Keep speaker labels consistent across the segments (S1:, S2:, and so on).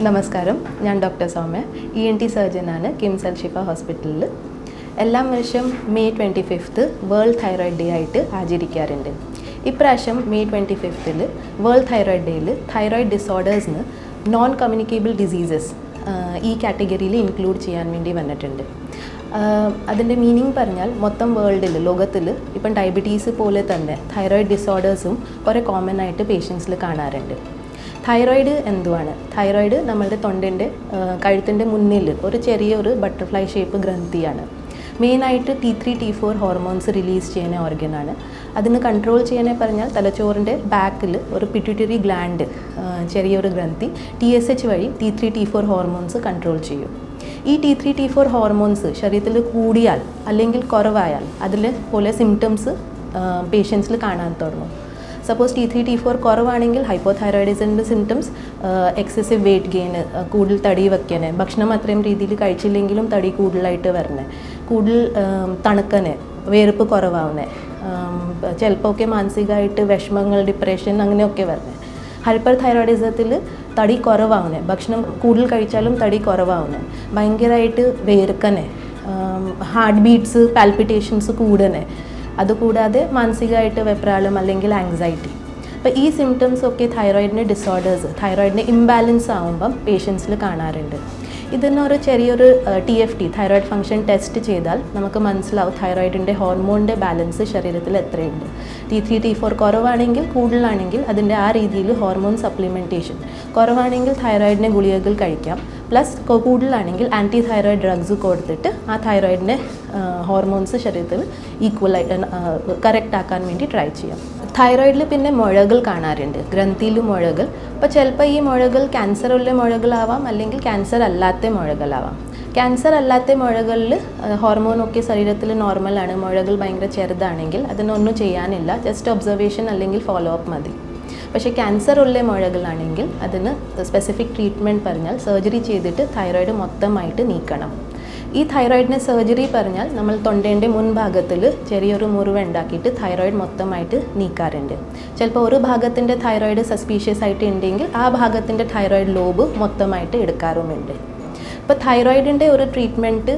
S1: നമസ്കാരം, ഞാൻ doctor Soumya, ENT സർജനാണ് KIMS അൽ ഷിഫ ഹോസ്പിറ്റലിൽ. എല്ലാ വർഷം മെയ് 25 വേൾഡ് തൈറോയിഡ് ഡേ ആയിട്ട് ആചരിക്കാറുണ്ട്. ഇപ്രാവശ്യം മെയ് 25 വേൾഡ് തൈറോയിഡ് ഡേയിൽ തൈറോയിഡ് ഡിസോർഡേഴ്സിന് നോൺ കമ്മ്യൂണിക്കേബിൾ ഡിസീസസ് ഈ കാറ്റഗറിയിൽ ഇൻക്ലൂഡ് ചെയ്യാൻ വേണ്ടി വന്നിട്ടുണ്ട്. അതിൻ്റെ മീനിങ് പറഞ്ഞാൽ മൊത്തം വേൾഡിൽ, ലോകത്തിൽ ഇപ്പം ഡയബറ്റീസ് പോലെ തന്നെ തൈറോയിഡ് ഡിസോർഡേഴ്സും കുറേ കോമൺ ആയിട്ട് പേഷ്യൻസിൽ കാണാറുണ്ട്. തൈറോയിഡ് എന്തുവാണ്? തൈറോയിഡ് നമ്മളുടെ തൊണ്ടൻ്റെ കഴുത്തിൻ്റെ മുന്നിൽ ഒരു ചെറിയൊരു ബട്ടർഫ്ലൈ ഷേപ്പ് ഗ്രന്ഥിയാണ്. മെയിനായിട്ട് T3, T4 ഹോർമോൺസ് റിലീസ് ചെയ്യുന്ന ഓർഗനാണ്. അതിന് കൺട്രോൾ ചെയ്യാനെ പറഞ്ഞാൽ തലച്ചോറിൻ്റെ ബാക്കിൽ ഒരു പിറ്റ്യൂട്ടറി ഗ്ലാൻഡ്, ചെറിയൊരു ഗ്രന്ഥി TSH വഴി T3, T4 ഹോർമോൺസ് കൺട്രോൾ ചെയ്യും. ഈ T3, T4 ഹോർമോൺസ് ശരീരത്തിൽ കൂടിയാൽ അല്ലെങ്കിൽ കുറവായാൽ അതിൽ പോലെ സിംറ്റംസ് പേഷ്യൻസിൽ കാണാൻ തുടങ്ങും. സപ്പോസ് T3, T4 കുറവാണെങ്കിൽ ഹൈപ്പോതൈറോയിഡിസത്തിൻ്റെ സിംറ്റംസ് എക്സസീവ് വെയിറ്റ് ഗെയിൻ, കൂടുതൽ തടി വയ്ക്കാന്, ഭക്ഷണം അത്രയും രീതിയിൽ കഴിച്ചില്ലെങ്കിലും തടി കൂടുതലായിട്ട് വരണേ, കൂടുതൽ തണുക്കന്, വേർപ്പ് കുറവാവുന്നേ, ചിലപ്പോൾ ഒക്കെ മാനസികമായിട്ട് വിഷമങ്ങൾ, ഡിപ്രഷൻ അങ്ങനെയൊക്കെ വരണേ. ഹൈപ്പർ തൈറോയിഡിസത്തിൽ തടി കുറവാവുന്നേ, ഭക്ഷണം കൂടുതൽ കഴിച്ചാലും തടി കുറവാവുന്നേ, ഭയങ്കരമായിട്ട് വേർക്കനെ, ഹാർട്ട് ബീറ്റ്സ്, പാൽപിറ്റേഷൻസ് കൂടനെ, അതുകൂടാതെ മാനസികമായിട്ട് വെപ്രാളം അല്ലെങ്കിൽ ആങ്സൈറ്റി. അപ്പോൾ ഈ സിംറ്റംസ് ഒക്കെ തൈറോയിഡിൻ്റെ ഡിസോർഡേഴ്സ്, തൈറോയിഡിൻ്റെ ഇംബാലൻസ് ആകുമ്പം പേഷ്യൻസിൽ കാണാറുണ്ട്. ഇതിനൊരു ചെറിയൊരു TFT, തൈറോയിഡ് ഫംഗ്ഷൻ ടെസ്റ്റ് ചെയ്താൽ നമുക്ക് മനസ്സിലാവും തൈറോയിഡിൻ്റെ ഹോർമോണിൻ്റെ ബാലൻസ് ശരീരത്തിൽ എത്രയുണ്ട്. T3, T4 കുറവാണെങ്കിൽ, കൂടുതലാണെങ്കിൽ അതിൻ്റെ ആ രീതിയിൽ ഹോർമോൺ സപ്ലിമെൻറ്റേഷൻ, കുറവാണെങ്കിൽ തൈറോയിഡിനെ ഗുളികകൾ കഴിക്കാം, പ്ലസ് കൂടുതലാണെങ്കിൽ ആൻറ്റി തൈറോയിഡ് ഡ്രഗ്സ് കൊടുത്തിട്ട് ആ തൈറോയിഡിൻ്റെ ഹോർമോൺസ് ശരീരത്തിൽ ഈക്വലായിട്ട് കറക്റ്റ് ആക്കാൻ വേണ്ടി ട്രൈ ചെയ്യാം. തൈറോയിഡിൽ പിന്നെ മുഴകൾ കാണാറുണ്ട്, ഗ്രന്ഥിയിൽ മുഴകൾ. അപ്പോൾ ചിലപ്പോൾ ഈ മുഴകൾ ക്യാൻസർ ഉള്ള മുഴകളാവാം, അല്ലെങ്കിൽ ക്യാൻസർ അല്ലാത്ത മുഴകളാവാം. ക്യാൻസർ അല്ലാത്ത മുഴകളിൽ ഹോർമോണൊക്കെ ശരീരത്തിൽ നോർമലാണ്, മുഴകൾ ഭയങ്കര ചെറുതാണെങ്കിൽ അതിനൊന്നും ചെയ്യാനില്ല, ജസ്റ്റ് ഒബ്സർവേഷൻ അല്ലെങ്കിൽ ഫോളോ അപ്പ് മതി. പക്ഷേ ക്യാൻസർ ഉള്ള മുഴകളാണെങ്കിൽ അതിന് സ്പെസിഫിക് ട്രീറ്റ്മെൻറ്റ് പറഞ്ഞാൽ സർജറി ചെയ്തിട്ട് തൈറോയിഡ് മൊത്തമായിട്ട് നീക്കണം. ഈ തൈറോയിഡിനെ സർജറി പറഞ്ഞാൽ നമ്മൾ തൊണ്ടേൻ്റെ മുൻഭാഗത്തിൽ ചെറിയൊരു മുറിവ് ഉണ്ടാക്കിയിട്ട് തൈറോയിഡ് മൊത്തമായിട്ട് നീക്കാറുണ്ട്. ചിലപ്പോൾ ഒരു ഭാഗത്തിൻ്റെ തൈറോയിഡ് സസ്പീഷ്യസ് ആയിട്ട് ഉണ്ടെങ്കിൽ ആ ഭാഗത്തിൻ്റെ തൈറോയിഡ് ലോബ് മൊത്തമായിട്ട് എടുക്കാറുമുണ്ട്. അപ്പോൾ തൈറോയിഡിൻ്റെ ഒരു ട്രീറ്റ്മെൻറ്റ്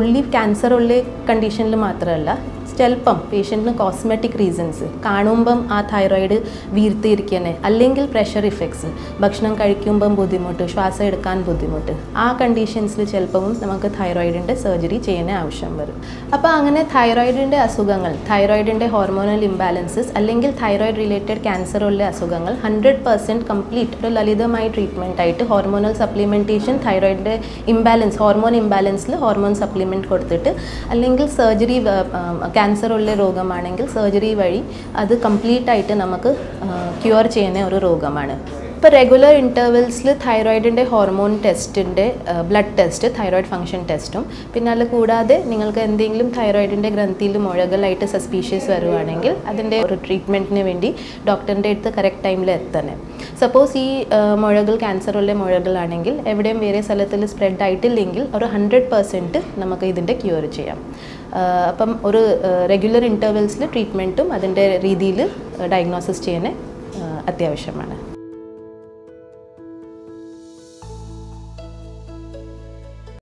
S1: ഉള്ളി ക്യാൻസർ ഉള്ള കണ്ടീഷനിൽ മാത്രമല്ല, ചിലപ്പം പേഷ്യൻറ്റിന് കോസ്മെറ്റിക് റീസൺസ് കാണുമ്പം ആ തൈറോയിഡ് വീർത്തിരിക്കണേ, അല്ലെങ്കിൽ പ്രഷർ ഇഫക്ട്സ്, ഭക്ഷണം കഴിക്കുമ്പം ബുദ്ധിമുട്ട്, ശ്വാസം എടുക്കാൻ ബുദ്ധിമുട്ട്, ആ കണ്ടീഷൻസിൽ ചിലപ്പം നമുക്ക് തൈറോയിഡിൻ്റെ സർജറി ചെയ്യുന്ന ആവശ്യം വരും. അപ്പോൾ അങ്ങനെ തൈറോയിഡിൻ്റെ അസുഖങ്ങൾ, തൈറോയിഡിൻ്റെ ഹോർമോണൽ ഇംബാലൻസസ് അല്ലെങ്കിൽ തൈറോയിഡ് റിലേറ്റഡ് ക്യാൻസർ ഉള്ള അസുഖങ്ങൾ 100% കംപ്ലീറ്റ് ഒരു ലളിതമായ ട്രീറ്റ്മെൻറ്റ് ആയിട്ട് ഹോർമോണൽ സപ്ലിമെൻറ്റേഷൻ, തൈറോയിഡിൻ്റെ ഇംബാലൻസ്, ഹോർമോൺ ഇംബാലൻസിൽ ഹോർമോൺ സപ്ലിമെൻറ്റ് കൊടുത്തിട്ട്, അല്ലെങ്കിൽ സർജറി, ക്യാൻസർ ഉള്ള രോഗമാണെങ്കിൽ സർജറി വഴി അത് കംപ്ലീറ്റ് ആയിട്ട് നമുക്ക് ക്യൂർ ചെയ്യുന്ന ഒരു രോഗമാണ്. ഇപ്പോൾ റെഗുലർ ഇൻ്റർവെൽസിൽ തൈറോയിഡിൻ്റെ ഹോർമോൺ ടെസ്റ്റിൻ്റെ ബ്ലഡ് ടെസ്റ്റ്, തൈറോയിഡ് ഫംഗ്ഷൻ ടെസ്റ്റും, പിന്നെ അത് കൂടാതെ നിങ്ങൾക്ക് എന്തെങ്കിലും തൈറോയിഡിൻ്റെ ഗ്രന്ഥിയിൽ മുഴകളായിട്ട് സസ്പീഷ്യസ് വരുവാണെങ്കിൽ അതിൻ്റെ ഒരു ട്രീറ്റ്മെൻറ്റിന് വേണ്ടി ഡോക്ടറിൻ്റെ അടുത്ത് കറക്റ്റ് ടൈമിൽ എത്തണേ. സപ്പോസ് ഈ മുഴകൾ ക്യാൻസർ ഉള്ള മുഴകളാണെങ്കിൽ എവിടെയും വേറെ സ്ഥലത്തിൽ സ്പ്രെഡ് ആയിട്ടില്ലെങ്കിൽ ഒരു 100% നമുക്ക് ഇതിൻ്റെ ക്യൂർ ചെയ്യാം. അപ്പം ഒരു റെഗുലർ ഇൻ്റർവെൽസിൽ ട്രീറ്റ്മെൻറ്റും അതിൻ്റെ രീതിയിൽ ഡയഗ്നോസിസ് ചെയ്യുന്നത് അത്യാവശ്യമാണ്.